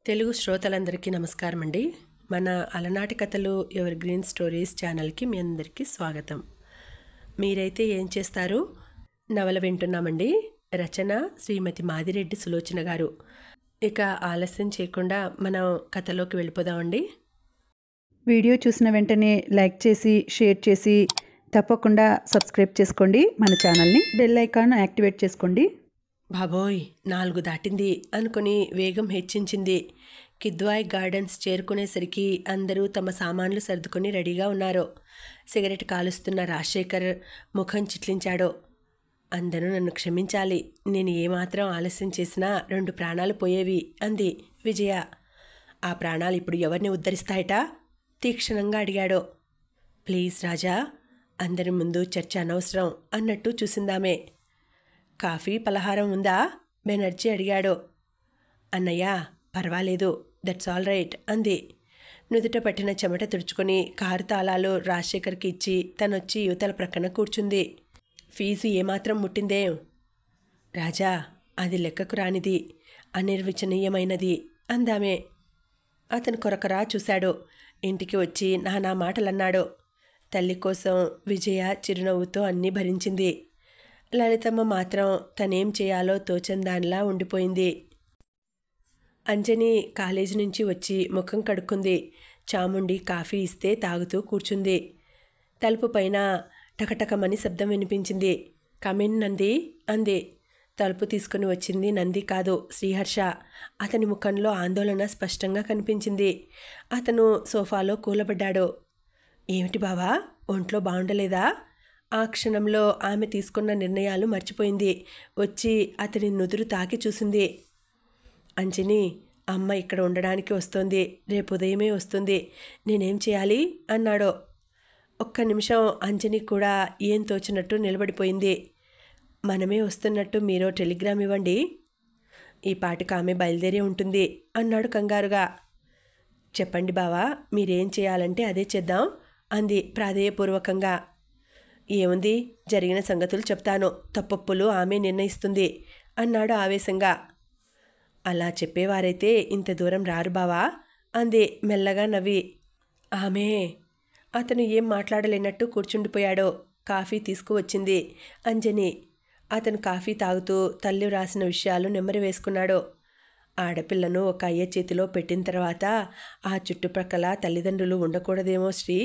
తెలుగు శ్రోతలందరికీ నమస్కారం అండి. మన అలనాటి కథలు ఎవర్ గ్రీన్ స్టోరీస్ ఛానల్కి మీ అందరికీ స్వాగతం. మీరైతే ఏం చేస్తారు? నవల వింటున్నామండి. రచన శ్రీమతి మాదిరెడ్డి సులోచన గారు. ఇక ఆలస్యం చేయకుండా మనం కథలోకి వెళ్ళిపోదామండి. వీడియో చూసిన వెంటనే లైక్ చేసి షేర్ చేసి తప్పకుండా సబ్స్క్రైబ్ చేసుకోండి. మన ఛానల్ని బెల్ ఐకాన్ యాక్టివేట్ చేసుకోండి. బాబోయ్ 4 దాటింది అనుకుని వేగం హెచ్చించింది. కిద్వాయ్ గార్డెన్స్ చేరుకునేసరికి అందరూ తమ సామాన్లు సర్దుకొని రెడీగా ఉన్నారు. సిగరెట్ కాలుస్తున్న రాజశేఖర్ ముఖం చిట్లించాడు. అందరూ నన్ను క్షమించాలి, నేను ఏమాత్రం ఆలస్యం చేసినా 2 ప్రాణాలు పోయేవి అంది విజయ. ఆ ప్రాణాలు ఇప్పుడు ఎవరిని ఉద్ధరిస్తాయట? తీక్షణంగా అడిగాడు. ప్లీజ్ రాజా, అందరి ముందు చర్చ అనవసరం అన్నట్టు చూసిందామే. కాఫీ పలహారం ఉందా? బెనర్జీ అడిగాడు. అన్నయ్య పర్వాలేదు, దట్స్ ఆల్ రైట్ అంది. నుదుట పట్టిన చెమట తుడుచుకొని కారు తాళాలు రాజశేఖర్కి ఇచ్చి తనొచ్చి యువతల ప్రక్కన కూర్చుంది. ఫీజు ఏమాత్రం ముట్టిందేం? రాజా, అది లెక్కకు రానిది, అనిర్వచనీయమైనది అందామే. అతను కొరకరా చూశాడు. ఇంటికి వచ్చి నానా మాటలన్నాడు. తల్లి కోసం విజయ చిరునవ్వుతో అన్నీ భరించింది. లలితమ్మ మాత్రం తనేం చేయాలో తోచందానిలా ఉండిపోయింది. అంజని కాలేజీ నుంచి వచ్చి ముఖం కడుక్కుంది. చాముండి కాఫీ ఇస్తే తాగుతూ కూర్చుంది. తలుపు పైన టకటకమని శబ్దం వినిపించింది. కమిన్ నంది అంది. తలుపు తీసుకుని వచ్చింది నంది కాదు, శ్రీహర్ష. అతని ముఖంలో ఆందోళన స్పష్టంగా కనిపించింది. అతను సోఫాలో కూలబడ్డాడు. ఏమిటి బావా, ఒంట్లో బాగుండలేదా? ఆ క్షణంలో ఆమె తీసుకున్న నిర్ణయాలు మర్చిపోయింది. వచ్చి అతని నుదురు తాకి చూసింది. అంజని, అమ్మ ఇక్కడ ఉండడానికి వస్తోంది, రేపు ఉదయమే వస్తుంది, నేనేం చేయాలి అన్నాడు. ఒక్క నిమిషం అంజని కూడా ఏం తోచినట్టు నిలబడిపోయింది. మనమే వస్తున్నట్టు మీరు టెలిగ్రామ్ ఇవ్వండి, ఈ పాటికి ఆమె బయలుదేరి ఉంటుంది అన్నాడు కంగారుగా. చెప్పండి బావా, మీరేం చేయాలంటే అదే చేద్దాం అంది ప్రాధేయపూర్వకంగా. ఏముంది, జరిగిన సంగతులు చెప్తాను, తప్పొప్పులు ఆమె నిర్ణయిస్తుంది అన్నాడు ఆవేశంగా. అలా చెప్పేవారైతే ఇంత దూరం రారు బావా అంది మెల్లగా నవ్వి. ఆమె అతను ఏం మాట్లాడలేనట్టు కూర్చుండిపోయాడు. కాఫీ తీసుకువచ్చింది అంజని. అతను కాఫీ తాగుతూ తల్లి రాసిన విషయాలు నెమ్మరి వేసుకున్నాడు. ఆడపిల్లను ఒక అయ్య చేతిలో పెట్టిన తర్వాత ఆ చుట్టుప్రక్కల తల్లిదండ్రులు ఉండకూడదేమో శ్రీ.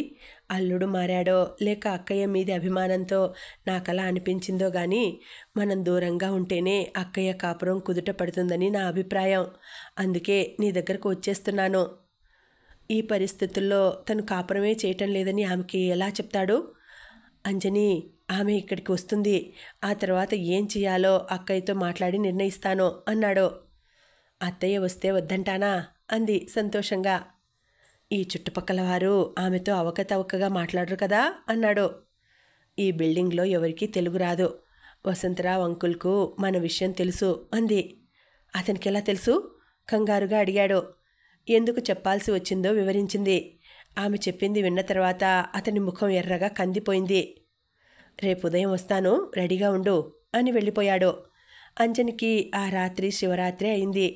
అల్లుడు మారాడో లేక అక్కయ్య మీది అభిమానంతో నాకలా అనిపించిందో గాని మనం దూరంగా ఉంటేనే అక్కయ్య కాపురం కుదుట పడుతుందని నా అభిప్రాయం. అందుకే నీ దగ్గరకు వచ్చేస్తున్నాను. ఈ పరిస్థితుల్లో తను కాపురమే చేయటం లేదని ఆమెకి ఎలా చెప్తాడు? అంజని, ఆమె ఇక్కడికి వస్తుంది, ఆ తర్వాత ఏం చేయాలో అక్కయ్యతో మాట్లాడి నిర్ణయిస్తాను అన్నాడు. అత్తయ్య వస్తే వద్దంటానా అంది సంతోషంగా. ఈ చుట్టుపక్కల వారు ఆమెతో అవకతవకగా మాట్లాడరు కదా అన్నాడు. ఈ బిల్డింగ్లో ఎవరికీ తెలుగు రాదు. వసంతరావు అంకుల్కు మన విషయం తెలుసు అంది. అతనికి ఎలా తెలుసు? కంగారుగా అడిగాడు. ఎందుకు చెప్పాల్సి వచ్చిందో వివరించింది. ఆమె చెప్పింది విన్న తర్వాత అతని ముఖం ఎర్రగా కందిపోయింది. రేపు ఉదయం వస్తాను, రెడీగా ఉండు అని వెళ్ళిపోయాడు. అంజనికి ఆ రాత్రి శివరాత్రి అయింది.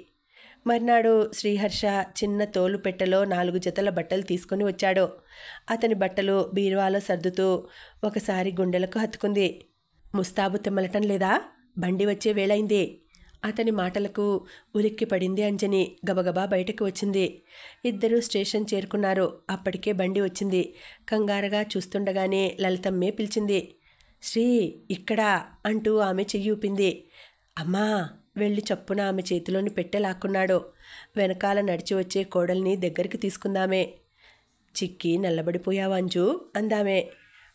మర్నాడు శ్రీహర్ష చిన్న తోలు పెట్టెలో 4 జతల బట్టలు తీసుకుని వచ్చాడు. అతని బట్టలు బీరువాలో సర్దుతూ ఒకసారి గుండెలకు హత్తుకుంది. ముస్తాబు తెమ్మలటం లేదా? బండి వచ్చే వేళైంది. అతని మాటలకు ఉలిక్కి పడింది అంజని. గబగబా బయటకు వచ్చింది. ఇద్దరూ స్టేషన్ చేరుకున్నారు. అప్పటికే బండి వచ్చింది. కంగారుగా చూస్తుండగానే లలితమ్మే పిలిచింది. శ్రీ, ఇక్కడా అంటూ ఆమె చెయ్యి ఊపింది. అమ్మా, వెళ్ళి చప్పున ఆమె చేతిలోని పెట్టె లాక్కున్నాడు. వెనకాల నడిచి వచ్చే కోడల్ని దగ్గరికి తీసుకుందామే. చిక్కి నల్లబడిపోయావు అంజు అందామే.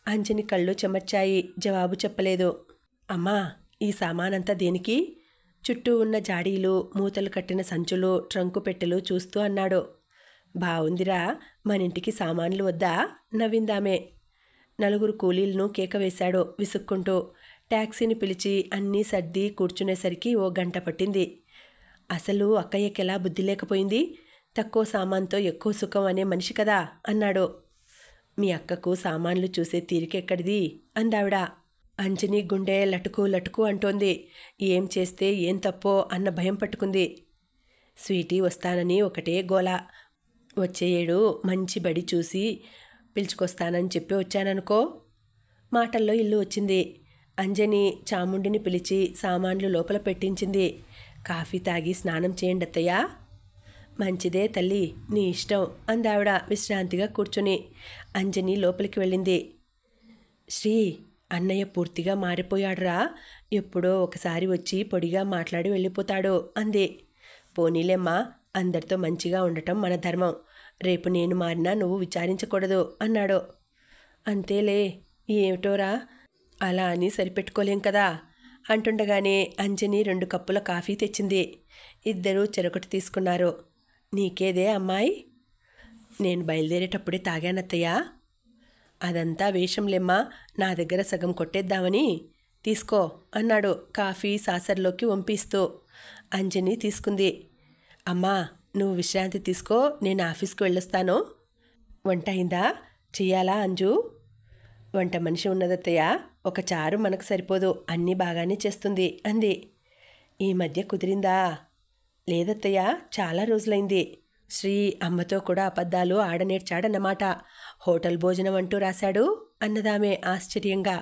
అంజని కళ్ళు చెమర్చాయి. జవాబు చెప్పలేదు. అమ్మా, ఈ సామానంతా దేనికి? చుట్టూ ఉన్న జాడీలు, మూతలు కట్టిన సంచులు, ట్రంకు పెట్టెలు చూస్తూ అన్నాడు. బావుందిరా, మనింటికి సామాన్లు వద్దా నవ్విందామే. 4 కూలీలను కేక వేశాడు విసుక్కుంటూ. ట్యాక్సీని పిలిచి అన్నీ సర్ది కూర్చునేసరికి 1 గంట పట్టింది. అసలు అక్కయ్యకెలా బుద్ధి లేకపోయింది? తక్కువ సామాన్తో ఎక్కువ సుఖం అనే మనిషి కదా అన్నాడు. మీ అక్కకు సామాన్లు చూసే తీరికెక్కడిది అందావిడ. అంజని గుండె లటుకు లటుకు అంటోంది. ఏం చేస్తే ఏం తప్పో అన్న భయం పట్టుకుంది. స్వీటీ వస్తానని ఒకటే గోల. వచ్చే ఏడు మంచి బడి చూసి పిలుచుకొస్తానని చెప్పి వచ్చాననుకో. మాటల్లో ఇల్లు వచ్చింది. అంజని చాముండిని పిలిచి సామాన్లు లోపల పెట్టించింది. కాఫీ తాగి స్నానం చేయండి అత్తయ్య. మంచిదే తల్లి, నీ ఇష్టం అందావిడ విశ్రాంతిగా కూర్చుని. అంజని లోపలికి వెళ్ళింది. శ్రీ, అన్నయ్య పూర్తిగా మారిపోయాడురా. ఎప్పుడో ఒకసారి వచ్చి పొడిగా మాట్లాడి వెళ్ళిపోతాడు అంది. పోనీలేమ్మా, అందరితో మంచిగా ఉండటం మన ధర్మం. రేపు నేను మారినా నువ్వు విచారించకూడదు అన్నాడు. అంతేలే, ఏమిటోరా, అలా అని సరిపెట్టుకోలేం కదా అంటుండగానే అంజని 2 కప్పుల కాఫీ తెచ్చింది. ఇద్దరూ చెరొకటి తీసుకున్నారు. నీకేదే అమ్మాయి? నేను బయలుదేరేటప్పుడే తాగానత్తయ్యా. అదంతా వేషంలేమ్మా, నా దగ్గర సగం కొట్టేద్దామని. తీసుకో అన్నాడు కాఫీ సాసర్లోకి వంపిస్తూ. అంజని తీసుకుంది. అమ్మా, నువ్వు విశ్రాంతి తీసుకో, నేను ఆఫీస్కి వెళ్ళొస్తాను. వంట అయిందా? చెయ్యాలా అంజు? వంట మనిషి ఉన్నదత్తయ్య, ఒక చారు మనకు సరిపోదు, అన్నీ బాగానే చేస్తుంది అంది. ఈ మధ్య కుదిరిందా? లేదత్తయ్య, చాలా రోజులైంది. శ్రీ అమ్మతో కూడా అబద్ధాలు ఆడనేర్చాడన్నమాట. హోటల్ భోజనం అంటూ రాశాడు అన్నదామే ఆశ్చర్యంగా.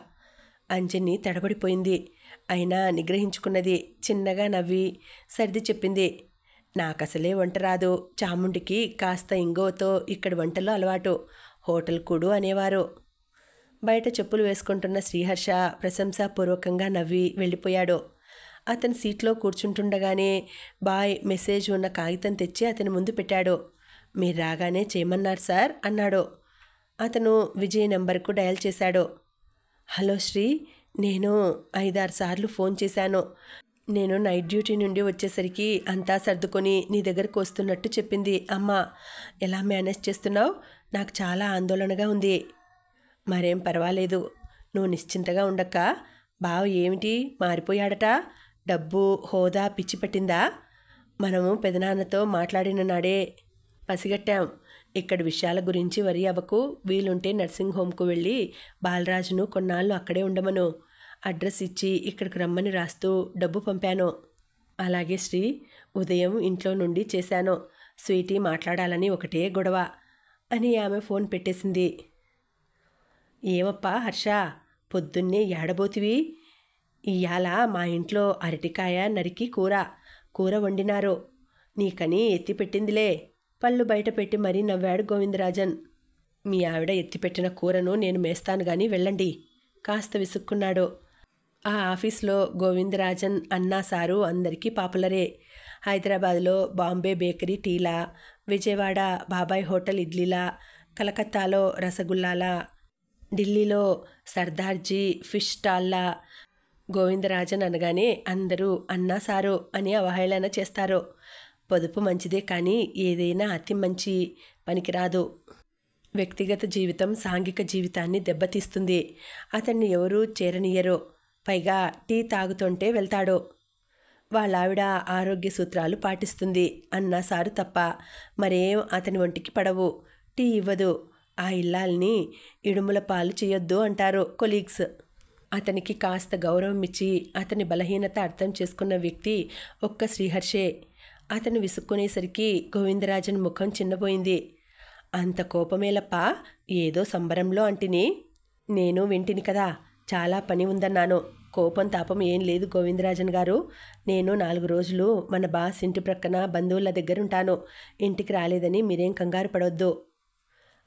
అంజని తడబడిపోయింది. అయినా నిగ్రహించుకున్నది. చిన్నగా నవ్వి సర్ది చెప్పింది. నాకసలే వంట రాదు. చాముండికి కాస్త ఇంగువతో ఇక్కడి వంటలు అలవాటు. హోటల్ కూడు అనేవారు. బయట చెప్పులు వేసుకుంటున్న శ్రీహర్ష ప్రశంసాపూర్వకంగా నవ్వి వెళ్ళిపోయాడు. అతని సీట్లో కూర్చుంటుండగానే బాయ్ మెసేజ్ ఉన్న కాగితం తెచ్చి అతని ముందు పెట్టాడు. మీరు రాగానే చేయమన్నారు సార్ అన్నాడు. అతను విజయ్ నెంబర్కు డయల్ చేశాడు. హలో శ్రీ, నేను 5-6 సార్లు ఫోన్ చేశాను. నేను నైట్ డ్యూటీ నుండి వచ్చేసరికి అంతా సర్దుకొని నీ దగ్గరకు వస్తున్నట్టు చెప్పింది అమ్మ. ఎలా మేనేజ్ చేస్తున్నావు? నాకు చాలా ఆందోళనగా ఉంది. మరేం పర్వాలేదు, నువ్వు నిశ్చింతగా ఉండక్క. బావ ఏమిటి మారిపోయాడట? డబ్బు హోదా పిచ్చి పట్టిందా? మనము పెదనాన్నతో మాట్లాడిన నాడే పసిగట్టాం. ఇక్కడి విషయాల గురించి వరి అవ్వకు. వీలుంటే నర్సింగ్ హోమ్కు వెళ్ళి బాలరాజును కొన్నాళ్ళు అక్కడే ఉండమను. అడ్రస్ ఇచ్చి ఇక్కడికి రమ్మని రాస్తూ డబ్బు పంపాను. అలాగే శ్రీ, ఉదయం ఇంట్లో నుండి చేశాను. స్వీటీ మాట్లాడాలని ఒకటే గొడవ అని ఆమె ఫోన్ పెట్టేసింది. ఏమప్పా హర్ష, పొద్దున్నే ఏడబోతివి? ఇయ్యాల మా ఇంట్లో అరటికాయ నరికి కూర వండినారు. నీకని ఎత్తిపెట్టిందిలే. పళ్ళు బయట పెట్టి మరీ నవ్వాడు గోవిందరాజన్. మీ ఆవిడ ఎత్తిపెట్టిన కూరను నేను మేస్తాను గాని వెళ్ళండి. కాస్త విసుక్కున్నాడు. ఆ ఆఫీస్లో గోవిందరాజన్ అన్నా సారు అందరికీ పాపులరే. హైదరాబాద్లో బాంబే బేకరీ టీలా, విజయవాడ బాబాయ్ హోటల్ ఇడ్లీలా, కలకత్తాలో రసగుల్లాలా, ఢిల్లీలో సర్దార్జీ ఫిష్ స్టాల్లా. గోవిందరాజన్ అనగానే అందరూ అన్నా సారు అని అవహేళన చేస్తారు. పొదుపు మంచిదే కానీ ఏదైనా అతి మంచి పనికిరాదు. వ్యక్తిగత జీవితం సాంఘిక జీవితాన్ని దెబ్బతీస్తుంది. అతన్ని ఎవరూ చేరనియరు. పైగా టీ తాగుతుంటే వెళ్తాడు. వాళ్ళావిడ ఆరోగ్య సూత్రాలు పాటిస్తుంది. అన్నా సారు తప్ప మరేం అతని ఒంటికి పడవు. టీ ఇవ్వదు. ఆ ఇల్లాల్ని ఇడుముల పాలు చేయొద్దు అంటారు కొలీగ్స్. అతనికి కాస్త గౌరవం ఇచ్చి అతని బలహీనత అర్థం చేసుకున్న వ్యక్తి ఒక్క శ్రీహర్షే. అతను విసుక్కునేసరికి గోవిందరాజన్ ముఖం చిన్నపోయింది. అంత కోపమేలప్పా, ఏదో సంబరంలో అంటిని. నేను వింటిని కదా, చాలా పని ఉందన్నాను. కోపం తాపం ఏం లేదు గోవిందరాజన్ గారు. నేను 4 రోజులు మన బాస్ ఇంటి ప్రక్కన బంధువుల దగ్గరుంటాను. ఇంటికి రాలేదని మీరేం కంగారు పడవద్దు.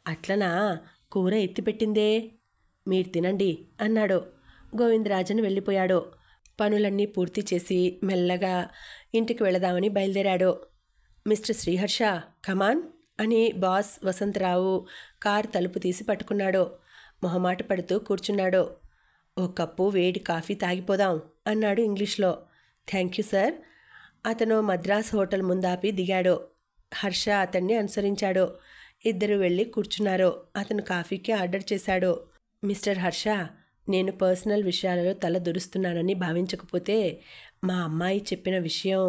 అట్లనా? కూర ఎత్తిపెట్టిందే, మీరు తినండి అన్నాడు. గోవిందరాజన్ వెళ్ళిపోయాడు. పనులన్నీ పూర్తి చేసి మెల్లగా ఇంటికి వెళదామని బయలుదేరాడు. మిస్టర్ శ్రీహర్ష, కమాన్ అని బాస్ వసంతరావు కారు తలుపు తీసి పట్టుకున్నాడు. మొహమాట పడుతూ కూర్చున్నాడు. ఓ కప్పు వేడి కాఫీ తాగిపోదాం అన్నాడు ఇంగ్లీష్లో. Thank you sir. అతను మద్రాస్ హోటల్ ముందాపి దిగాడు. హర్ష అతన్ని అనుసరించాడు. ఇద్దరు వెళ్ళి కూర్చున్నారు. అతను కాఫీకి ఆర్డర్ చేశాడు. మిస్టర్ హర్ష, నేను పర్సనల్ విషయాలలో తల దురుస్తున్నానని భావించకపోతే మా అమ్మాయి చెప్పిన విషయం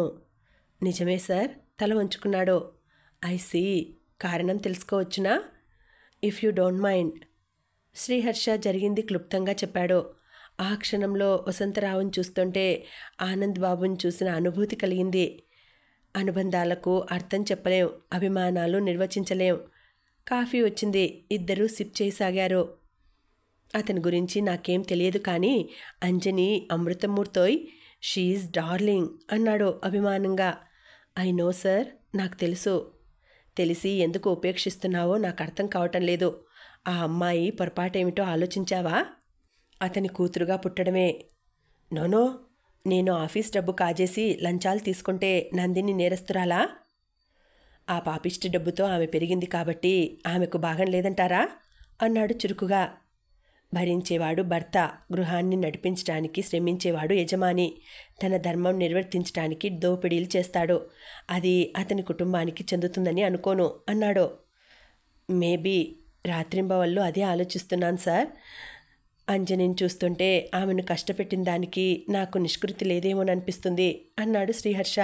నిజమే సార్. తల వంచుకున్నాడు. I see. కారణం తెలుసుకోవచ్చునా? If you don't mind. Sriharsha జరిగింది క్లుప్తంగా చెప్పాడు. ఆ క్షణంలో వసంతరావుని చూస్తుంటే ఆనంద్ బాబుని చూసిన అనుభూతి కలిగింది. అనుబంధాలకు అర్థం చెప్పలేం, అభిమానాలు నిర్వచించలేం. కాఫీ వచ్చింది. ఇద్దరూ సిప్ చేయసాగారు. అతని గురించి నాకేం తెలియదు కానీ అంజని అమృతమూర్తోయ్, షీఈజ్ డార్లింగ్ అన్నాడు అభిమానంగా. ఐ నో సార్, నాకు తెలుసు. తెలిసి ఎందుకు ఉపేక్షిస్తున్నావో నాకు అర్థం కావటం లేదు. ఆ అమ్మాయి పొరపాటేమిటో ఆలోచించావా? అతని కూతురుగా పుట్టడమే. నోనో, నేను ఆఫీస్ డబ్బు కాజేసి లంచాలు తీసుకుంటే నందిని నేరస్తురాలా? ఆ పాపిష్టి డబ్బుతో ఆమె పెరిగింది కాబట్టి ఆమెకు భాగం లేదంటారా? అన్నాడు చురుకుగా. భరించేవాడు భర్త, గృహాన్ని నడిపించడానికి శ్రమించేవాడు యజమాని. తన ధర్మం నిర్వర్తించడానికి దోపిడీలు చేస్తాడు. అది అతని కుటుంబానికి చెందుతుందని అనుకోను అన్నాడు. మేబీ రాత్రింబవళ్ళు అదే ఆలోచిస్తున్నాను సార్. అంజనిని చూస్తుంటే ఆమెను కష్టపెట్టిన దానికి నాకు నిష్కృతి లేదేమోననిపిస్తుంది అన్నాడు శ్రీహర్ష.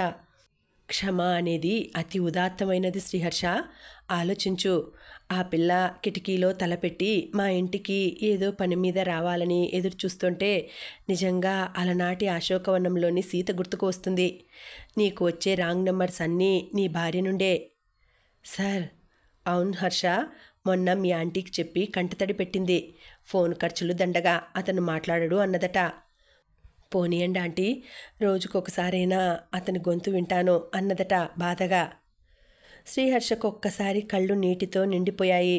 క్షమ అనేది అతి ఉదాత్తమైనది శ్రీహర్ష. ఆలోచించు. ఆ పిల్ల కిటికీలో తలపెట్టి మా ఇంటికి ఏదో పని మీద రావాలని ఎదురు చూస్తుంటే నిజంగా అలనాటి అశోకవనంలోని సీత గుర్తుకు వస్తుంది. నీకు వచ్చే రాంగ్ నెంబర్స్ అన్నీ నీ భార్య నుండే. సార్. అవును హర్ష, మొన్న మీ ఆంటీకి చెప్పి కంటతడి పెట్టింది. ఫోన్ ఖర్చులు దండగా, అతను మాట్లాడడు అన్నదట. పోనీయండి ఆంటీ, రోజుకొకసారైనా అతని గొంతు వింటాను అన్నదట బాధగా. శ్రీహర్షకు ఒక్కసారి కళ్ళు నీటితో నిండిపోయాయి.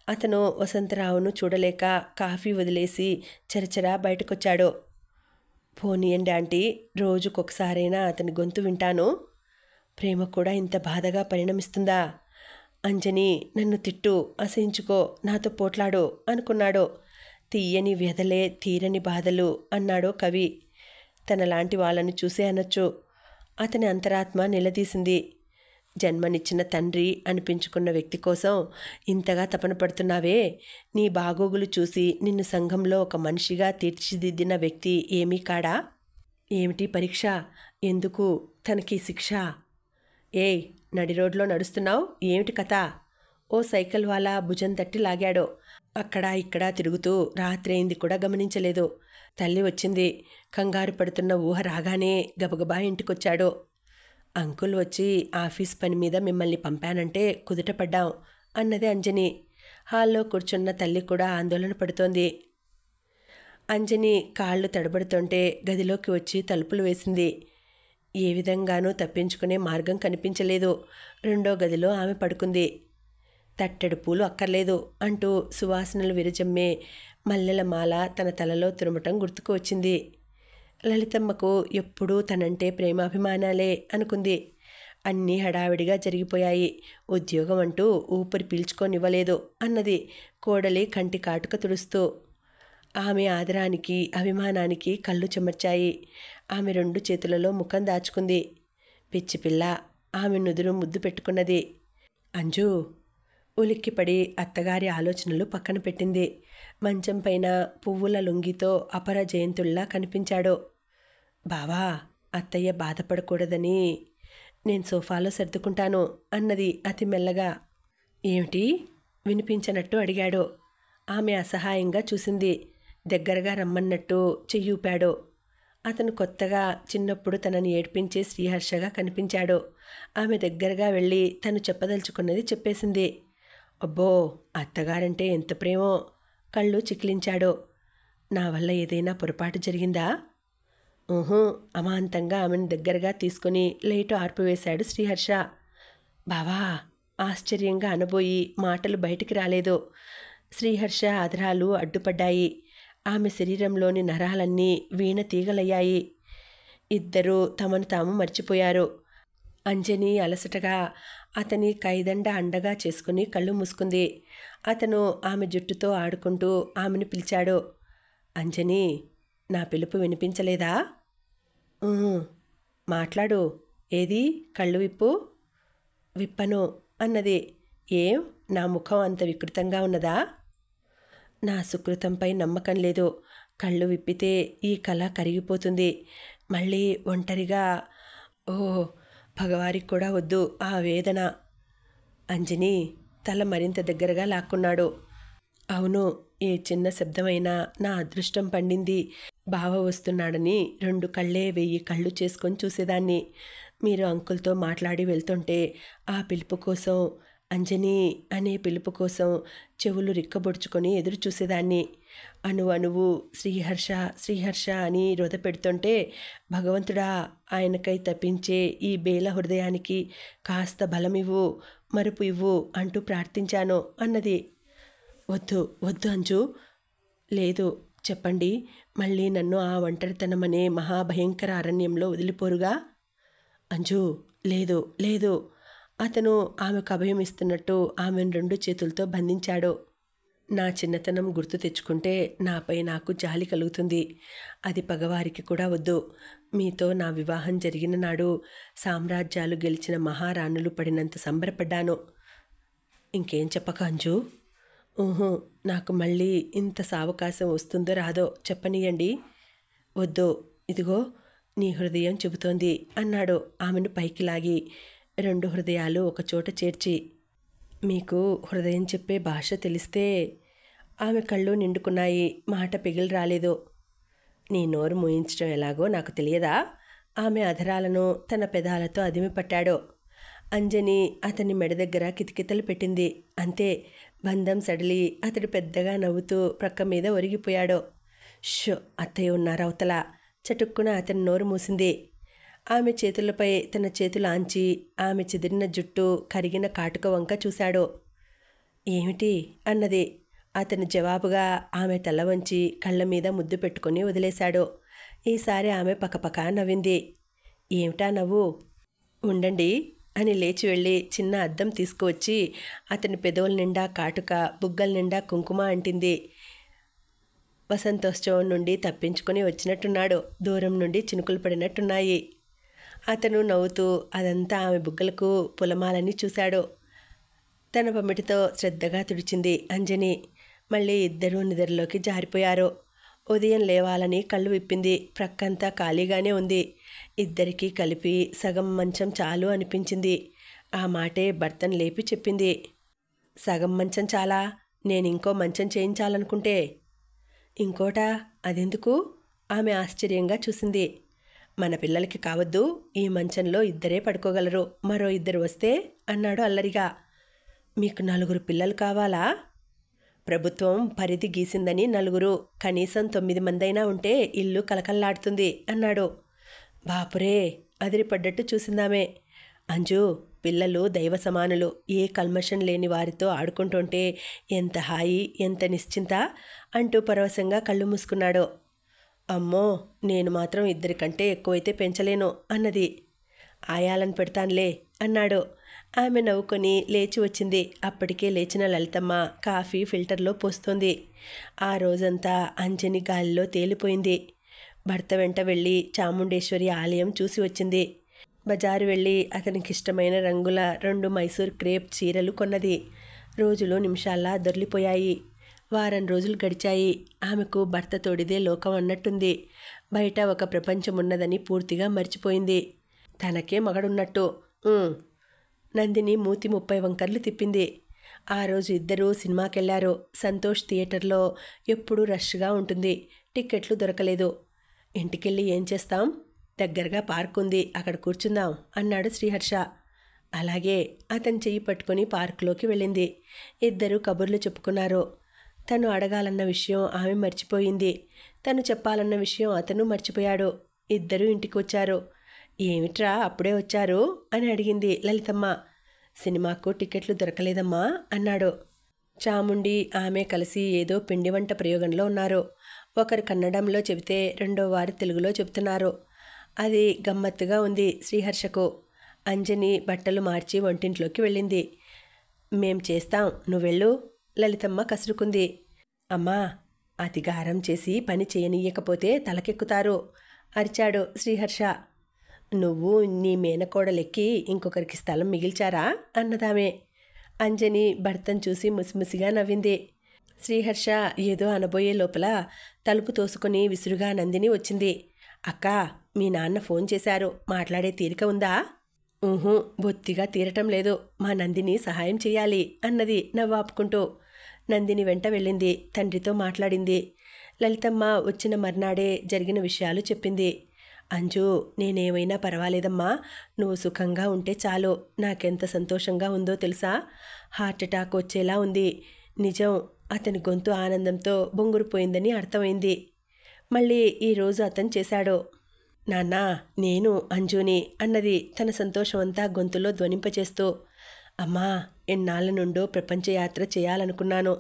అతను వసంతరావును చూడలేక కాఫీ వదిలేసి చరచరా బయటకొచ్చాడు. పోనీయండి ఆంటీ, రోజుకొకసారైనా అతని గొంతు వింటాను. ప్రేమ కూడా ఇంత బాధగా పరిణమిస్తుందా? అంజని, నన్ను తిట్టు, అసహించుకో, నాతో పోట్లాడు అనుకున్నాడు. తీయని వ్యధలే తీరని బాధలు అన్నాడో కవి. తనలాంటి వాళ్ళని చూసే అనొచ్చు. అతని అంతరాత్మ నిలదీసింది. జన్మనిచ్చిన తండ్రి అనిపించుకున్న వ్యక్తి కోసం ఇంతగా తపన పడుతున్నావే, నీ బాగోగులు చూసి నిన్ను సంఘంలో ఒక మనిషిగా తీర్చిదిద్దిన వ్యక్తి ఏమీ కాడా? ఏమిటి పరీక్ష? ఎందుకు తనకి శిక్ష? ఏయ్, నడి రోడ్లో నడుస్తున్నావు, ఏమిటి కథ? ఓ సైకిల్ వాలా భుజం తట్టి లాగాడు. అక్కడా ఇక్కడా తిరుగుతూ రాత్రైంది కూడా గమనించలేదు. తల్లి వచ్చింది. కంగారు పడుతున్న ఊహ రాగానే గబగబా ఇంటికొచ్చాడు. అంకుల్ వచ్చి ఆఫీస్ పని మీద మిమ్మల్ని పంపానంటే కుదుటపడ్డాం అన్నది అంజని. హాల్లో కూర్చున్న తల్లి కూడా ఆందోళన పడుతోంది. అంజని కాళ్ళు తడబడుతుంటే గదిలోకి వచ్చి తలుపులు వేసింది. ఏ విధంగానూ తప్పించుకునే మార్గం కనిపించలేదు. రెండో గదిలో ఆమె పడుకుంది. తట్టెడు పూలు అక్కర్లేదు అంటూ సువాసనలు విరజమ్మే మల్లెల మాల తన తలలో తురమటం గుర్తుకు వచ్చింది. లలితమ్మకు ఎప్పుడూ తనంటే ప్రేమాభిమానాలే అనుకుంది. అన్నీ హడావిడిగా జరిగిపోయాయి. ఉద్యోగం అంటూ ఊపిరి పీల్చుకోనివ్వలేదు అన్నది కోడలి కంటి కాటుక తుడుస్తూ. ఆమె ఆదరానికి అభిమానానికి కళ్ళు చెమర్చాయి. ఆమె రెండు చేతులలో ముఖం దాచుకుంది. పిచ్చిపిల్ల ఆమె నుదురు ముద్దు పెట్టుకున్నది. అంజు ఉలిక్కిపడి అత్తగారి ఆలోచనలు పక్కన పెట్టింది. మంచం పైన పువ్వుల లుంగితో అపర జయంతుల్లా కనిపించాడు. బావా, అత్తయ్య బాధపడకూడదని నేను సోఫాలో సర్దుకుంటాను అన్నది అతి మెల్లగా. ఏమిటి? వినిపించనట్టు అడిగాడు. ఆమె అసహాయంగా చూసింది. దగ్గరగా రమ్మన్నట్టు చెయ్యూపాడు. అతను కొత్తగా చిన్నప్పుడు తనని ఏడ్పించే శ్రీహర్షగా కనిపించాడు. ఆమె దగ్గరగా వెళ్ళి తను చెప్పదలుచుకున్నది చెప్పేసింది. అబ్బో, అత్తగారంటే ఎంత ప్రేమో! కళ్ళు చికిలించాడు. నా వల్ల ఏదైనా పొరపాటు జరిగిందా? ఊహూ అమాంతంగా ఆమెను దగ్గరగా తీసుకుని లైటు ఆర్పివేశాడు శ్రీహర్ష. బావా, ఆశ్చర్యంగా అనబోయి మాటలు బయటికి రాలేదు. శ్రీహర్ష ఆధారాలు అడ్డుపడ్డాయి. ఆమె శరీరంలోని నరాలన్నీ వీణ తీగలయ్యాయి. ఇద్దరూ తమను తాము మర్చిపోయారు. అంజని అలసటగా అతని కైదండ అండగా చేసుకుని కళ్ళు మూసుకుంది. అతను ఆమె జుట్టుతో ఆడుకుంటూ ఆమెను పిలిచాడు. అంజని, నా పిలుపు వినిపించలేదా? మాట్లాడు. ఏది? కళ్ళు విప్పు. విప్పను అన్నది. ఏం, నా ముఖం అంత వికృతంగా ఉన్నదా? నా సుకృతంపై నమ్మకం లేదు. కళ్ళు విప్పితే ఈ కళ కరిగిపోతుంది. మళ్ళీ ఒంటరిగా. ఓ, భగవారికి కూడా వద్దు ఆ వేదన. అంజని తల మరింత దగ్గరగా లాక్కున్నాడు. అవును, ఏ చిన్న శబ్దమైనా నా అదృష్టం పండింది. బావ వస్తున్నాడని రెండు కళ్ళే 1000 కళ్ళు చేసుకొని చూసేదాన్ని. మీరు అంకుల్తో మాట్లాడి వెళ్తుంటే ఆ పిలుపు కోసం, అంజని అనే పిలుపు కోసం చెవులు రిక్కబొడుచుకొని ఎదురు చూసేదాన్ని. అణువు శ్రీహర్ష శ్రీహర్ష అని రొద పెడుతుంటే, భగవంతుడా, ఆయనకై తప్పించే ఈ బేల హృదయానికి కాస్త బలమివ్వు, మరుపు ఇవ్వు అంటూ ప్రార్థించాను అన్నది. వద్దు వద్దు అంజు. లేదు, చెప్పండి. మళ్ళీ నన్ను ఆ ఒంటరితనమనే మహాభయంకర అరణ్యంలో వదిలిపోరుగా? అంజు, లేదు లేదు. అతను ఆమెకు అభయం ఇస్తున్నట్టు ఆమెను 2 చేతులతో బంధించాడు. నా చిన్నతనం గుర్తు తెచ్చుకుంటే నాపై నాకు జాలి కలుగుతుంది. అది పగవారికి కూడా వద్దు. మీతో నా వివాహం జరిగిన నాడు సామ్రాజ్యాలు గెలిచిన మహారాణులు పడినంత సంబరపడ్డాను. ఇంకేం చెప్పక అంజు. ఊహు, నాకు మళ్ళీ ఇంత సావకాశం వస్తుందో రాదో చెప్పనీయండి. వద్దు, ఇదిగో నీ హృదయం చెబుతోంది అన్నాడు ఆమెను పైకి లాగి, 2 హృదయాలు ఒకచోట చేర్చి. మీకు హృదయం చెప్పే భాష తెలిస్తే. ఆమె కళ్ళు నిండుకున్నాయి. మాట పిగిలి రాలేదు. నీ నోరు మూయించడం ఎలాగో నాకు తెలియదా? ఆమె అధరాలను తన పెదాలతో అదిమిపట్టాడు. అంజని అతని మెడ దగ్గర కితకితలు పెట్టింది. అంతే, బంధం సడిలి అతడు పెద్దగా నవ్వుతూ ప్రక్క మీద ఒరిగిపోయాడు. షో, అత్తయ్య ఉన్నారు అవతల. చటుక్కున అతని నోరు మూసింది. ఆమె చేతులపై తన చేతులు ఆంచి ఆమె చెదిరిన జుట్టు, కరిగిన కాటుక వంక చూశాడు. ఏమిటి అన్నది. అతను జవాబుగా ఆమె తల వంచి కళ్ళ మీద ముద్దు పెట్టుకుని వదిలేశాడు. ఈసారి ఆమె పకపక నవ్వింది. ఏమిటా నవ్వు? ఉండండి అని లేచి వెళ్ళి చిన్న అద్దం తీసుకువచ్చి అతని పెదవుల నిండా కాటుక, బుగ్గల నిండా కుంకుమ అంటింది. వసంతోత్సవం నుండి తప్పించుకొని వచ్చినట్టున్నాడు. దూరం నుండి చినుకులు పడినట్టున్నాయి. అతను నవ్వుతూ అదంతా ఆమె బుగ్గలకు పులమాలని చూశాడు. తన పమిటితో శ్రద్ధగా తుడిచింది అంజని. మళ్ళీ ఇద్దరూ నిద్రలోకి జారిపోయారు. ఉదయం లేవాలని కళ్ళు విప్పింది. ప్రక్కంతా ఖాళీగానే ఉంది. ఇద్దరికీ కలిపి సగం మంచం చాలు అనిపించింది. ఆ మాటే భర్తను లేపి చెప్పింది. సగం మంచం చాలా? నేను ఇంకో మంచం చేయించాలనుకుంటే. ఇంకోటా? అదెందుకు? ఆమె ఆశ్చర్యంగా చూసింది. మన పిల్లలకి కావద్దు, ఈ మంచంలో ఇద్దరే పడుకోగలరు, మరో 2 వస్తే అన్నాడు అల్లరిగా. మీకు 4 పిల్లలు కావాలా? ప్రభుత్వం పరిధి గీసిందని 4, కనీసం 9 మందైనా ఉంటే ఇల్లు కలకల్లాడుతుంది అన్నాడు. బాపురే, అదిరిపడ్డట్టు చూసిందామే. అంజు, పిల్లలు దైవ సమానులు. ఏ కల్మషం లేని వారితో ఆడుకుంటుంటే ఎంత హాయి, ఎంత నిశ్చింత అంటూ పరవశంగా కళ్ళు మూసుకున్నాడు. అమ్మో, నేను మాత్రం 2 కంటే ఎక్కువైతే పెంచలేను అన్నది. ఆయాలను పెడతానులే అన్నాడు. ఆమె నవ్వుకొని లేచి వచ్చింది. అప్పటికే లేచిన లలితమ్మ కాఫీ ఫిల్టర్లో పోస్తోంది. ఆ రోజంతా అంజని గాలిలో తేలిపోయింది. భర్త వెంట వెళ్ళి చాముండేశ్వరి ఆలయం చూసి వచ్చింది. బజారు వెళ్ళి అతనికిష్టమైన రంగుల 2 మైసూర్ క్రేప్ చీరలు కొన్నది. రోజులు నిమిషాల్లా దొర్లిపోయాయి. వారం రోజులు గడిచాయి. ఆమెకు భర్త తోడిదే లోకం అన్నట్టుంది. బయట ఒక ప్రపంచం ఉన్నదని పూర్తిగా మర్చిపోయింది. తనకే మగడున్నట్టు. నందిని మూతి 30 వంకర్లు తిప్పింది. ఆ రోజు ఇద్దరూ సినిమాకెళ్లారు. సంతోష్ థియేటర్లో ఎప్పుడూ రష్గా ఉంటుంది. టిక్కెట్లు దొరకలేదు. ఇంటికెళ్ళి ఏం చేస్తాం? దగ్గరగా పార్క్ ఉంది, అక్కడ కూర్చుందాం అన్నాడు శ్రీహర్ష. అలాగే. అతని చెయ్యి పట్టుకుని పార్కులోకి వెళ్ళింది. ఇద్దరూ కబుర్లు చెప్పుకున్నారు. తను అడగాలన్న విషయం ఆమె మర్చిపోయింది. తను చెప్పాలన్న విషయం అతను మర్చిపోయాడు. ఇద్దరూ ఇంటికి వచ్చారు. ఏమిట్రా అప్పుడే వచ్చారు అని అడిగింది లలితమ్మ. సినిమాకు టికెట్లు దొరకలేదమ్మా అన్నాడు. చాముండి ఆమె కలిసి ఏదో పిండి వంట ప్రయోగంలో ఉన్నారు. ఒకరు కన్నడంలో చెబితే రెండో వారు తెలుగులో చెబుతున్నారు. అది గమ్మత్తుగా ఉంది శ్రీహర్షకు. అంజని బట్టలు మార్చి వంటింట్లోకి వెళ్ళింది. మేం చేస్తాం, నువ్వెళ్ళు లలితమ్మ కసురుకుంది. అమ్మా, అతిగారం చేసి పని చేయనీయకపోతే తలకెక్కుతారు అరిచాడు శ్రీహర్ష. నువ్వు నీ మేనకోడలెక్కి ఇంకొకరికి స్థలం మిగిల్చారా అన్నదామే. అంజని భర్తను చూసి ముసిముసిగా నవ్వింది. శ్రీహర్ష ఏదో అనబోయే లోపల తలుపు తోసుకొని విసురుగా నందిని వచ్చింది. అక్కా, మీ నాన్న ఫోన్ చేశారు, మాట్లాడే తీరిక ఉందా? బొత్తిగా తీరటం లేదు, మా నందిని సహాయం చెయ్యాలి అన్నది నవ్వాపుకుంటూ. నందిని వెంట వెళ్ళింది. తండ్రితో మాట్లాడింది. లలితమ్మ వచ్చిన మర్నాడే జరిగిన విషయాలు చెప్పింది. అంజు, నేనేమైనా పర్వాలేదమ్మా, నువ్వు సుఖంగా ఉంటే చాలు. నాకెంత సంతోషంగా ఉందో తెలుసా? హార్ట్ అటాక్ వచ్చేలా ఉంది. నిజం. అతని గొంతు ఆనందంతో బొంగురుపోయిందని అర్థమైంది. మళ్ళీ ఈరోజు అతను చేశాడు. నాన్నా, నేను అంజుని అన్నది తన సంతోషమంతా గొంతులో ధ్వనింపచేస్తూ. అమ్మా, ఎన్నాళ్ళ నుండో ప్రపంచయాత్ర చేయాలనుకున్నాను.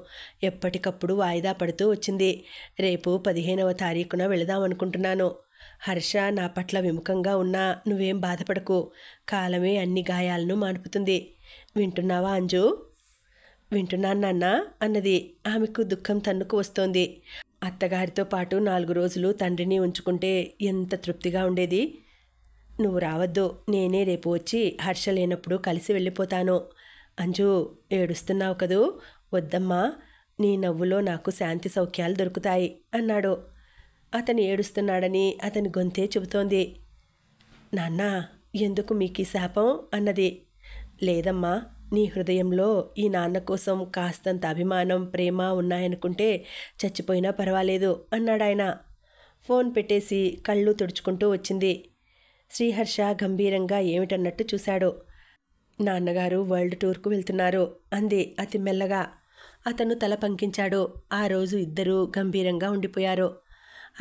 ఎప్పటికప్పుడు వాయిదా పడుతూ వచ్చింది. రేపు 15వ తారీఖున వెళదామనుకుంటున్నాను. హర్ష నా పట్ల విముఖంగా ఉన్నా నువ్వేం బాధపడకు. కాలమే అన్ని గాయాలను మాన్పుతుంది. వింటున్నావా అంజు? వింటున్నాను నాన్నా అన్నది. ఆమెకు దుఃఖం తన్నుకు వస్తోంది. అత్తగారితో పాటు 4 రోజులు తండ్రిని ఉంచుకుంటే ఎంత తృప్తిగా ఉండేది. నువ్వు రావద్దు. నేనే రేపు వచ్చి హర్ష లేనప్పుడు కలిసి వెళ్ళిపోతాను. అంజు, ఏడుస్తున్నావు కదూ? వద్దమ్మా, నీ నవ్వులో నాకు శాంతి సౌఖ్యాలు దొరుకుతాయి అన్నాడు. అతను ఏడుస్తున్నాడని అతని గొంతే చెబుతోంది. నాన్నా, ఎందుకు మీకు ఈ శాపం అన్నది. లేదమ్మా, నీ హృదయంలో ఈ నాన్న కోసం కాస్తంత అభిమానం, ప్రేమ ఉన్నాయనుకుంటే చచ్చిపోయినా పర్వాలేదు అన్నాడాయన. ఫోన్ పెట్టేసి కళ్ళు తుడుచుకుంటూ వచ్చింది. శ్రీహర్ష గంభీరంగా ఏమిటన్నట్టు చూశాడు. నాన్నగారు వరల్డ్ టూర్కు వెళ్తున్నారు అంది అతి మెల్లగా. అతను తల పంకించాడు. ఆ రోజు ఇద్దరూ గంభీరంగా ఉండిపోయారు.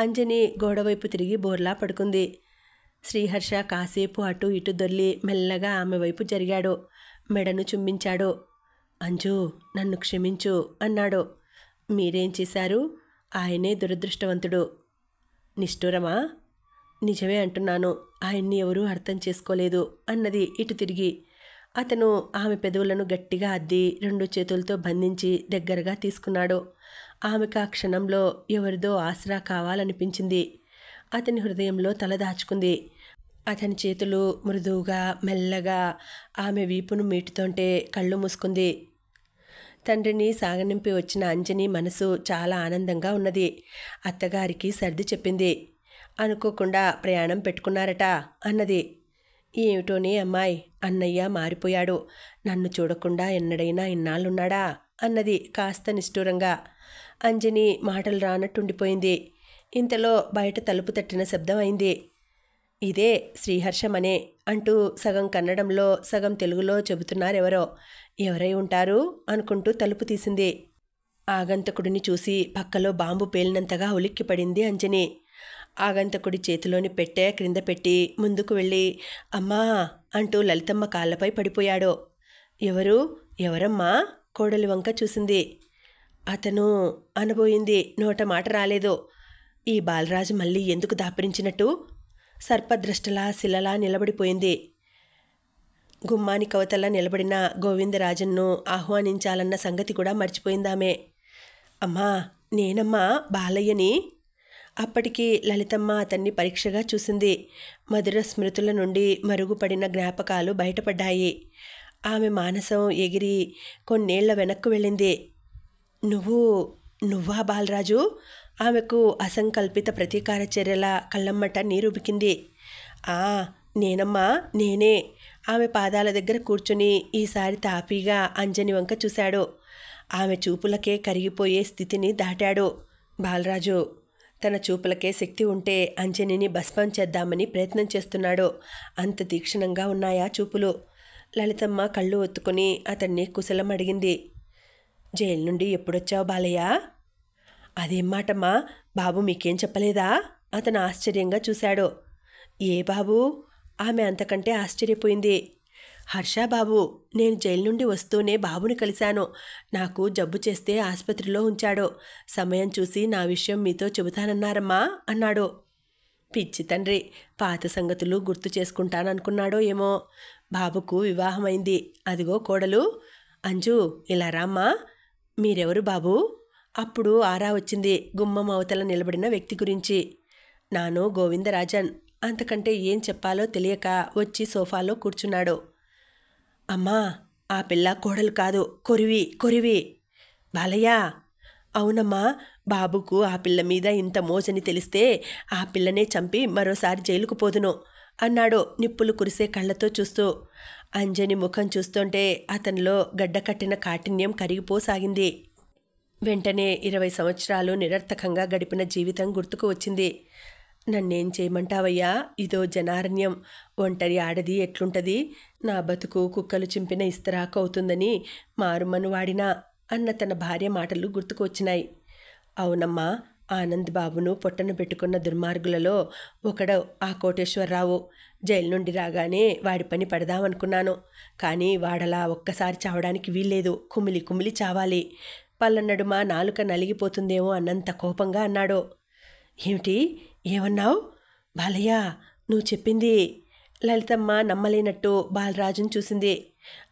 అంజని గోడవైపు తిరిగి బోర్లా పడుకుంది. శ్రీహర్ష కాసేపు అటు ఇటు దొర్లి మెల్లగా ఆమె వైపు జరిగాడు. మెడను చుంబించాడు. అంజు, నన్ను క్షమించు అన్నాడు. మీరేం చేశారు? ఆయనే దురదృష్టవంతుడు. నిష్ఠూరమా? నిజమే అంటున్నాను. ఆయన్ని ఎవరూ అర్థం చేసుకోలేదు అన్నది ఇటు తిరిగి. అతను ఆమె పెదవులను గట్టిగా అద్ది 2 చేతులతో బంధించి దగ్గరగా తీసుకున్నాడు. ఆమెకు ఆ క్షణంలో ఎవరిదో ఆసరా కావాలనిపించింది. అతని హృదయంలో తల దాచుకుంది. అతని చేతులు మృదువుగా మెల్లగా ఆమె వీపును మీటుతుంటే కళ్ళు మూసుకుంది. తండ్రిని సాగనింపి వచ్చిన అంజని మనసు చాలా ఆనందంగా ఉన్నది. అత్తగారికి సర్ది చెప్పింది. అనుకోకుండా ప్రయాణం పెట్టుకున్నారట అన్నది. ఏమిటోనే అమ్మాయి, అన్నయ్య మారిపోయాడు. నన్ను చూడకుండా ఎన్నడైనా ఇన్నాళ్ళున్నాడా అన్నది కాస్త నిష్ఠూరంగా. అంజని మాటలు రానట్టుండిపోయింది. ఇంతలో బయట తలుపు తట్టిన శబ్దం అయింది. ఇదే శ్రీహర్షమనే అంటూ సగం కన్నడంలో సగం తెలుగులో చెబుతున్నారెవరో. ఎవరై ఉంటారు అనుకుంటూ తలుపు తీసింది. ఆగంతకుడిని చూసి పక్కలో బాంబు పేలినంతగా ఉలిక్కిపడింది అంజని. ఆగంతకుడి చేతిలోని పెట్టె క్రింద పెట్టి ముందుకు వెళ్ళి అమ్మా అంటూ లలితమ్మ కాళ్ళపై పడిపోయాడు. ఎవరు? ఎవరమ్మా? కోడలి వంక చూసింది. అతను అనబోయింది. నోట మాట రాలేదు. ఈ బాలరాజు మళ్ళీ ఎందుకు దాపరించినట్టు? సర్పద్రష్టలా శిలలా నిలబడిపోయింది. గుమ్మాని కవతల నిలబడిన గోవిందరాజన్ను ఆహ్వానించాలన్న సంగతి కూడా మర్చిపోయిందామే. అమ్మా, నేనమ్మా బాలయ్యని. అప్పటికి లలితమ్మ అతన్ని పరీక్షగా చూసింది. మధుర స్మృతుల నుండి మరుగుపడిన జ్ఞాపకాలు బయటపడ్డాయి. ఆమె మానసం ఎగిరి కొన్నేళ్ల వెనక్కు వెళ్ళింది. నువ్వా బాలరాజు? ఆమెకు అసంకల్పిత ప్రతీకార చర్యల కళ్ళమ్మట నీరుబికింది. నేనమ్మా, నేనే. ఆమె పాదాల దగ్గర కూర్చుని ఈసారి తాపీగా అంజని వంక చూశాడు. ఆమె చూపులకే కరిగిపోయే స్థితిని దాటాడు బాలరాజు. తన చూపులకే శక్తి ఉంటే అంజనిని భస్మం చేద్దామని ప్రయత్నం చేస్తున్నాడు. అంత తీక్షణంగా ఉన్నాయా చూపులు? లలితమ్మ కళ్ళు ఒత్తుకుని అతన్ని కుశలం అడిగింది. జైలు నుండి ఎప్పుడొచ్చావు బాలయ్య? అదేం మాటమ్మా, బాబు మీకేం చెప్పలేదా? అతను ఆశ్చర్యంగా చూశాడు. ఏ బాబు? ఆమె అంతకంటే ఆశ్చర్యపోయింది. హర్ష బాబు. నేను జైలు నుండి వస్తూనే బాబుని కలిశాను. నాకు జబ్బు చేస్తే ఆసుపత్రిలో ఉంచాడు. సమయం చూసి నా విషయం మీతో చెబుతానన్నారమ్మా అన్నాడు. పిచ్చి తండ్రి, పాత సంగతులు గుర్తు చేసుకుంటాననుకున్నాడో ఏమో. బాబుకు వివాహమైంది. అదిగో కోడలు. అంజు, ఇలా రామ్మా. మీరెవరు బాబు? అప్పుడు ఆరా వచ్చింది గుమ్మం అవతల నిలబడిన వ్యక్తి గురించి. నాను గోవిందరాజన్. అంతకంటే ఏం చెప్పాలో తెలియక వచ్చి సోఫాలో కూర్చున్నాడు. అమ్మా, ఆ పిల్ల కోడలు కాదు, కొరివి. బాలయ్య. అవునమ్మా, బాబుకు ఆ పిల్ల మీద ఇంత మోజని తెలిస్తే ఆ పిల్లనే చంపి మరోసారి జైలుకు పోదును అన్నాడు నిప్పులు కురిసే కళ్ళతో చూస్తూ. అంజని ముఖం చూస్తుంటే అతనిలో గడ్డకట్టిన కాఠిన్యం కరిగిపోసాగింది. వెంటనే 20 సంవత్సరాలు నిరర్థకంగా గడిపిన జీవితం గుర్తుకు వచ్చింది. నన్నేం చేయమంటావయ్యా? ఇదో జనారణ్యం, ఒంటరి ఆడది ఎట్లుంటది? నా బతుకు కుక్కలు చింపిన ఇస్తరాకు అవుతుందని మారుమను వాడినా అన్న తన భార్య మాటలు గుర్తుకొచ్చినాయి. అవునమ్మా, ఆనంద్ బాబును పొట్టన పెట్టుకున్న దుర్మార్గులలో ఒకడు ఆ కోటేశ్వరరావు. జైలు నుండి రాగానే వాడి పని పడదామనుకున్నాను. కానీ వాడలా ఒక్కసారి చావడానికి వీల్లేదు. కుమిలి కుమిలి చావాలి. పల్లనడుమ నాలుక నలిగిపోతుందేమో అన్నంత కోపంగా అన్నాడు. ఏమిటి? ఏమన్నావు? బాలయ్య, నువ్వు చెప్పింది. లలితమ్మ నమ్మలేనట్టు బాలరాజును చూసింది.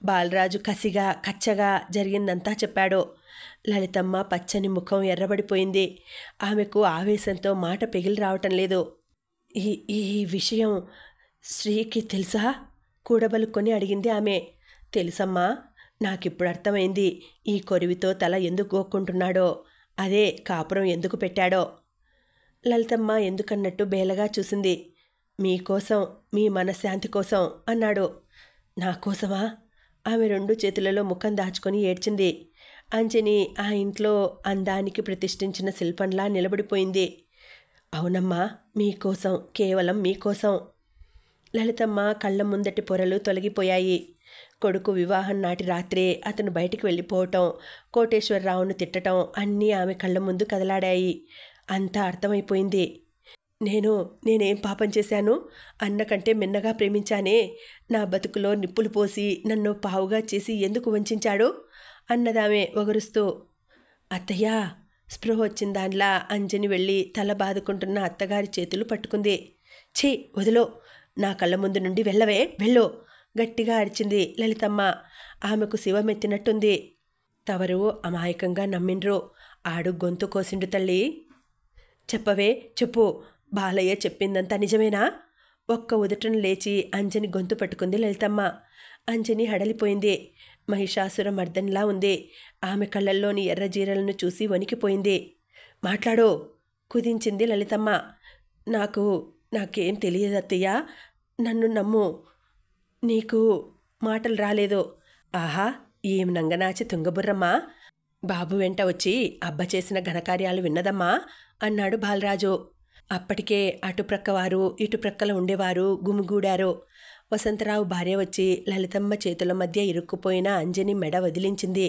బాలరాజు కసిగా కచ్చగా జరిగిందంతా చెప్పాడు. లలితమ్మ పచ్చని ముఖం ఎర్రబడిపోయింది. ఆమెకు ఆవేశంతో మాట పెగిలి రావటం లేదు. ఈ ఈ విషయం శ్రీకి తెలుసా? కూడబలుక్కొని అడిగింది ఆమె. తెలుసమ్మా, నాకిప్పుడు అర్థమైంది. ఈ కొరివితో తల ఎందుకు గోక్కుంటున్నాడో, అదే కాపురం ఎందుకు పెట్టాడో. లలితమ్మ ఎందుకన్నట్టు బేలగా చూసింది. మీకోసం, మీ మనశ్శాంతి కోసం అన్నాడు. నా కోసమా? ఆమె 2 చేతులలో ముఖం దాచుకొని ఏడ్చింది. అంజని ఆ ఇంట్లో అందానికి ప్రతిష్ఠించిన శిల్పంలా నిలబడిపోయింది. అవునమ్మా, మీకోసం, కేవలం మీకోసం. లలితమ్మ కళ్ళ ముందటి పొరలు తొలగిపోయాయి. కొడుకు వివాహం నాటి రాత్రే అతను బయటికి వెళ్ళిపోవటం, కోటేశ్వరరావును తిట్టడం అన్నీ ఆమె కళ్ళ ముందు కదలాడాయి. అంతా అర్థమైపోయింది. నేనేం పాపం చేశాను? అన్నకంటే మిన్నగా ప్రేమించానే. నా బతుకులో నిప్పులు పోసి నన్ను పావుగా చేసి ఎందుకు వంచాడు అన్నదామె ఒగరుస్తూ. అత్తయ్యా, స్పృహ వచ్చిందాన్లా అంజని వెళ్ళి తల బాదుకుంటున్న అత్తగారి చేతులు పట్టుకుంది. ఛీ, వదిలో, నా కళ్ళ ముందు నుండి వెళ్ళవే, వెళ్ళు గట్టిగా అరిచింది లలితమ్మ. ఆమెకు శివమెత్తినట్టుంది. తవరు అమాయకంగా నమ్మిండ్రు. ఆడు గొంతు కోసిండు తల్లి. చెప్పవే, చెప్పు. బాలయ్య చెప్పిందంతా నిజమేనా? ఒక్క ఉదుటను లేచి అంజని గొంతు పట్టుకుంది లలితమ్మ. అంజని హడలిపోయింది. మహిషాసుర మర్దన్లా ఉంది. ఆమె కళ్ళల్లోని ఎర్రజీరలను చూసి వణికిపోయింది. మాట్లాడో, కుదించింది లలితమ్మ. నాకేం తెలియదు అత్తయ్య, నన్ను నమ్ము. నీకు మాటలు రాలేదు. ఆహా, ఏం నంగనాచి తుంగబుర్రమ్మా. బాబు వెంట వచ్చి అబ్బ చేసిన ఘనకార్యాలు విన్నదమ్మా అన్నాడు బాలరాజు. అప్పటికే అటుప్రక్కవారు ఇటుప్రక్కల ఉండేవారు గుమిగూడారు. వసంతరావు భార్య వచ్చి లలితమ్మ చేతుల మధ్య ఇరుక్కుపోయిన అంజని మెడ వదిలించింది.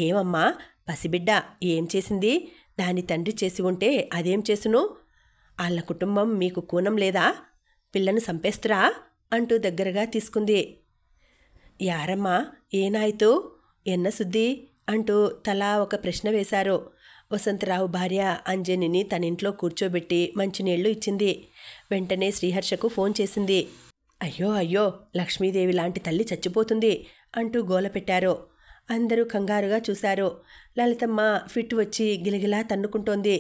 ఏమమ్మా, పసిబిడ్డ ఏం చేసింది? దాని తండ్రి చేసి ఉంటే అదేం చేసును? వాళ్ళ కుటుంబం మీకు కూనం లేదా? పిల్లను సంపేస్తురా అంటూ దగ్గరగా తీసుకుంది. యారమ్మా, ఏనాయితూ? ఎన్న శుద్ధి అంటూ తలా ఒక ప్రశ్న వేశారు. వసంతరావు భార్య అంజనిని తనింట్లో కూర్చోబెట్టి మంచినీళ్లు ఇచ్చింది. వెంటనే శ్రీహర్షకు ఫోన్ చేసింది. అయ్యో అయ్యో, లక్ష్మీదేవి లాంటి తల్లి చచ్చిపోతుంది అంటూ గోల పెట్టారు. అందరూ కంగారుగా చూశారు. లలితమ్మ ఫిట్ వచ్చి గిలగిలా తన్నుకుంటోంది.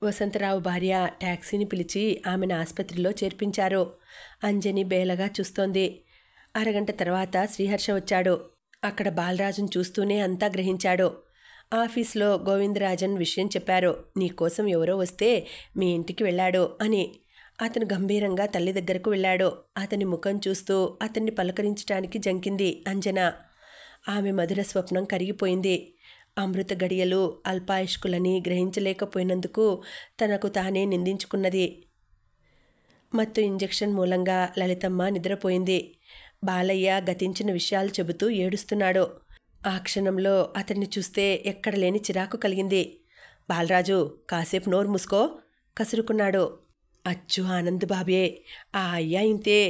వసంతరావు భార్య ట్యాక్సీని పిలిచి ఆమెను ఆసుపత్రిలో చేర్పించారు. అంజని బేలగా చూస్తోంది. అరగంట తర్వాత శ్రీహర్ష వచ్చాడు. అక్కడ బాలరాజును చూస్తూనే అంతా గ్రహించాడు. ఆఫీస్లో గోవిందరాజన్ విషయం చెప్పారు. నీకోసం ఎవరో వస్తే మీ ఇంటికి వెళ్ళాడు అని. అతను గంభీరంగా తల్లి దగ్గరకు వెళ్ళాడు. అతని ముఖం చూస్తూ అతన్ని పలకరించడానికి జంకింది అంజన. ఆమె మధుర స్వప్నం కరిగిపోయింది. అమృత గడియలు అల్పాయుష్కులని గ్రహించలేకపోయినందుకు తనకు తానే నిందించుకున్నది. మత్తు ఇంజెక్షన్ మూలంగా లలితమ్మ నిద్రపోయింది. బాలయ్య గతించిన విషయాలు చెబుతూ ఏడుస్తున్నాడు. ఆ క్షణంలో అతన్ని చూస్తే ఎక్కడలేని చిరాకు కలిగింది. బాలరాజు, కాసేపు నోరు మూసుకో కసురుకున్నాడు. అచ్చు ఆనంద్ బాబే, ఆ అయ్యా ఇంతే.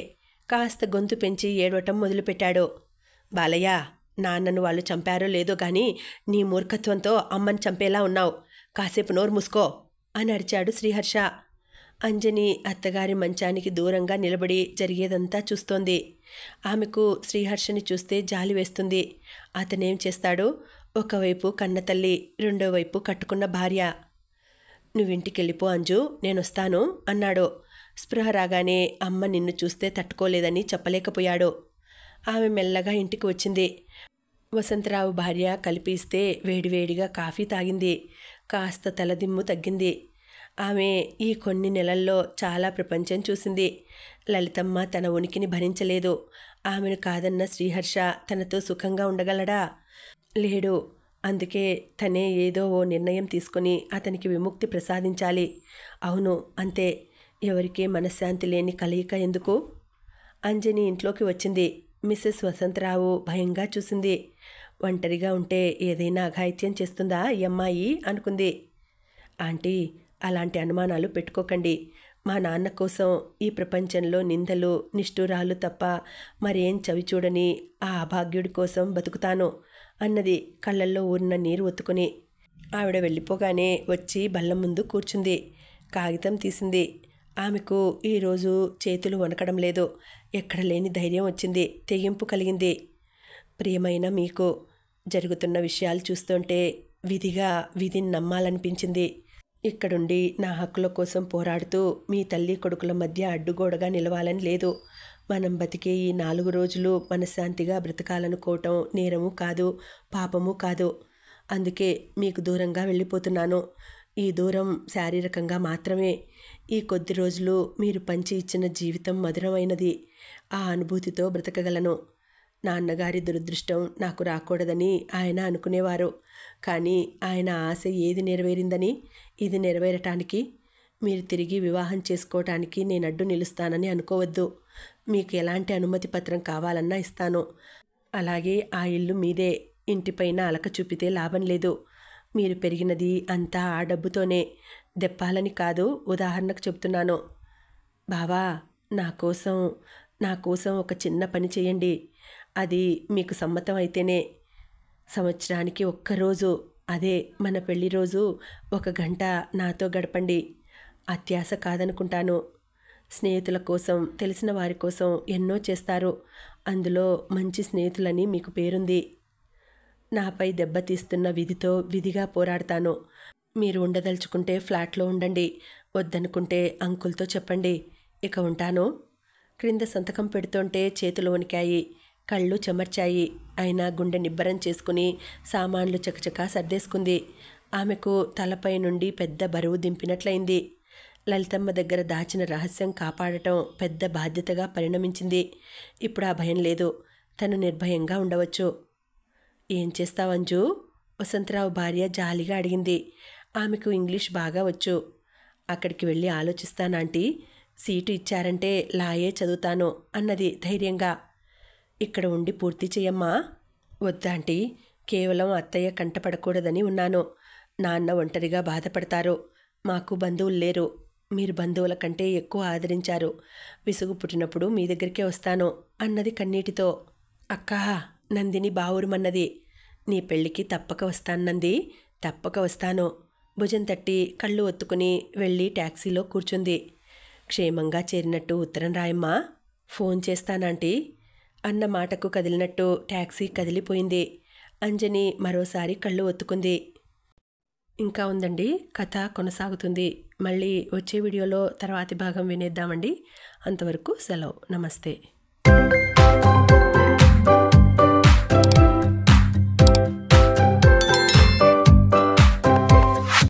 కాస్త గొంతు పెంచి ఏడవటం మొదలుపెట్టాడు. బాలయ్య, నాన్నను వాళ్ళు చంపారో లేదో గాని నీ మూర్ఖత్వంతో అమ్మని చంపేలా ఉన్నావు. కాసేపు నోరు మూసుకో అని అరిచాడు శ్రీహర్ష. అంజని అత్తగారి మంచానికి దూరంగా నిలబడి జరిగేదంతా చూస్తోంది. ఆమెకు శ్రీహర్షని చూస్తే జాలి వేస్తుంది. అతనేం చేస్తాడు? ఒకవైపు కన్నతల్లి, రెండో వైపు కట్టుకున్న భార్య. నువ్వింటికెళ్ళిపో అంజు, నేనొస్తాను అన్నాడు. స్పృహ రాగానే అమ్మ నిన్ను చూస్తే తట్టుకోలేదని చెప్పలేకపోయాడు. ఆమె మెల్లగా ఇంటికి వచ్చింది. వసంతరావు భార్య కలిపిస్తే వేడివేడిగా కాఫీ తాగింది. కాస్త తలదిమ్ము తగ్గింది. ఆమె ఈ కొన్ని నెలల్లో చాలా ప్రపంచం చూసింది. లలితమ్మ తన ఉనికిని భరించలేదు. ఆమెను కాదన్న శ్రీహర్ష తనతో సుఖంగా ఉండగలడా? లేడు. అందుకే తనే ఏదో ఓ నిర్ణయం తీసుకుని అతనికి విముక్తి ప్రసాదించాలి. అవును, అంతే. ఎవరికీ మనశ్శాంతి లేని కలయిక ఎందుకు? అంజని ఇంట్లోకి వచ్చింది. మిస్సెస్ వసంతరావు భయంగా చూసింది. ఒంటరిగా ఉంటే ఏదైనా అఘాయిత్యం చేస్తుందా ఈ అమ్మాయి అనుకుంది. ఆంటీ, అలాంటి అనుమానాలు పెట్టుకోకండి. మా నాన్న కోసం ఈ ప్రపంచంలో నిందలు నిష్ఠూరాలు తప్ప మరేం చవిచూడని ఆ అభాగ్యుడి కోసం బతుకుతాను అన్నది కళ్ళల్లో ఊరిన నీరు ఒత్తుకుని. ఆవిడ వెళ్ళిపోగానే వచ్చి బల్ల ముందు కూర్చుంది. కాగితం తీసింది. ఆమెకు ఈరోజు చేతులు వణకడం లేదు. ఎక్కడ లేని ధైర్యం వచ్చింది. తెగింపు కలిగింది. ప్రియమైన మీకు, జరుగుతున్న విషయాలు చూస్తుంటే విధిని నమ్మాలనిపించింది. ఇక్కడుండి నా హక్కుల కోసం పోరాడుతూ మీ తల్లి కొడుకుల మధ్య అడ్డుగోడగా నిలవాలని లేదు. మనం బతికే ఈ 4 రోజులు మనశ్శాంతిగా బ్రతకాలనుకోవటం నేరము కాదు, పాపము కాదు. అందుకే మీకు దూరంగా వెళ్ళిపోతున్నాను. ఈ దూరం శారీరకంగా మాత్రమే. ఈ కొద్ది రోజులు మీరు పంచి ఇచ్చిన జీవితం మధురమైనది. ఆ అనుభూతితో బ్రతకగలను. నాన్నగారి దురదృష్టం నాకు రాకూడదని ఆయన అనుకునేవారు. కానీ ఆయన ఆశ ఏది నెరవేరిందని ఇది నెరవేరటానికి? మీరు తిరిగి వివాహం చేసుకోవటానికి నేను అడ్డు నిలుస్తానని అనుకోవద్దు. మీకు ఎలాంటి అనుమతి పత్రం కావాలన్నా ఇస్తాను. అలాగే ఆ ఇల్లు మీదే. ఇంటిపైన అలక చూపితే లాభం లేదు. మీరు పెరిగినది అంతా ఆ డబ్బుతోనే. దెప్పాలని కాదు, ఉదాహరణకు చెప్తున్నాను. బావా, నా కోసం ఒక చిన్న పని చేయండి. అది మీకు సమ్మతం అయితేనే. సంవత్సరానికి ఒక్కరోజు, అదే మన పెళ్లి రోజు 1 గంట నాతో గడపండి. అత్యాశ కాదనుకుంటాను. స్నేహితుల కోసం, తెలిసిన వారి కోసం ఎన్నో చేస్తారు. అందులో మంచి స్నేహితులని మీకు పేరుంది. నాపై దెబ్బతీస్తున్న విధిగా పోరాడతాను. మీరు ఉండదలుచుకుంటే ఫ్లాట్లో ఉండండి. వద్దనుకుంటే అంకుల్తో చెప్పండి. ఇక ఉంటాను. క్రింద సంతకం పెడుతుంటే చేతులు వణికాయి, కళ్ళు చెమర్చాయి. అయినా గుండె నిబ్బరం చేసుకుని సామాన్లు చకచకా సర్దేసుకుంది. ఆమెకు తలపై నుండి పెద్ద బరువు దింపినట్లయింది. లలితమ్మ దగ్గర దాచిన రహస్యం కాపాడటం పెద్ద బాధ్యతగా పరిణమించింది. ఇప్పుడు ఆ భయం లేదు. తను నిర్భయంగా ఉండవచ్చు. ఏం చేస్తావంజు? వసంతరావు భార్య జాలిగా అడిగింది. ఆమెకు ఇంగ్లీష్ బాగా వచ్చు. అక్కడికి వెళ్ళి ఆలోచిస్తానాంటీ. సీటు ఇచ్చారంటే లాయే చదువుతాను అన్నది ధైర్యంగా. ఇక్కడ ఉండి పూర్తి చెయ్యమ్మా. వద్దాంటీ, కేవలం అత్తయ్య కంటపడకూడదని ఉన్నాను. నాన్న ఒంటరిగా బాధపడతారు. మాకు బంధువులు లేరు. మీరు బంధువుల కంటే ఎక్కువ ఆదరించారు. విసుగు పుట్టినప్పుడు మీ దగ్గరికే వస్తాను అన్నది కన్నీటితో. అక్కా, నందిని బావురుమన్నది. నీ పెళ్ళికి తప్పక వస్తాను నంది, తప్పక వస్తాను. భుజం తట్టి కళ్ళు ఒత్తుకుని వెళ్ళి ట్యాక్సీలో కూర్చుంది. క్షేమంగా చేరినట్టు ఉత్తరం రాయమ్మా. ఫోన్ చేస్తానాంటీ అన్న మాటకు కదిలినట్టు ట్యాక్సీ కదిలిపోయింది. అంజని మరోసారి కళ్ళు ఒత్తుకుంది. ఇంకా ఉందండి, కథ కొనసాగుతుంది. మళ్ళీ వచ్చే వీడియోలో తర్వాతి భాగం వినేద్దామండి. అంతవరకు సెలవు. నమస్తే.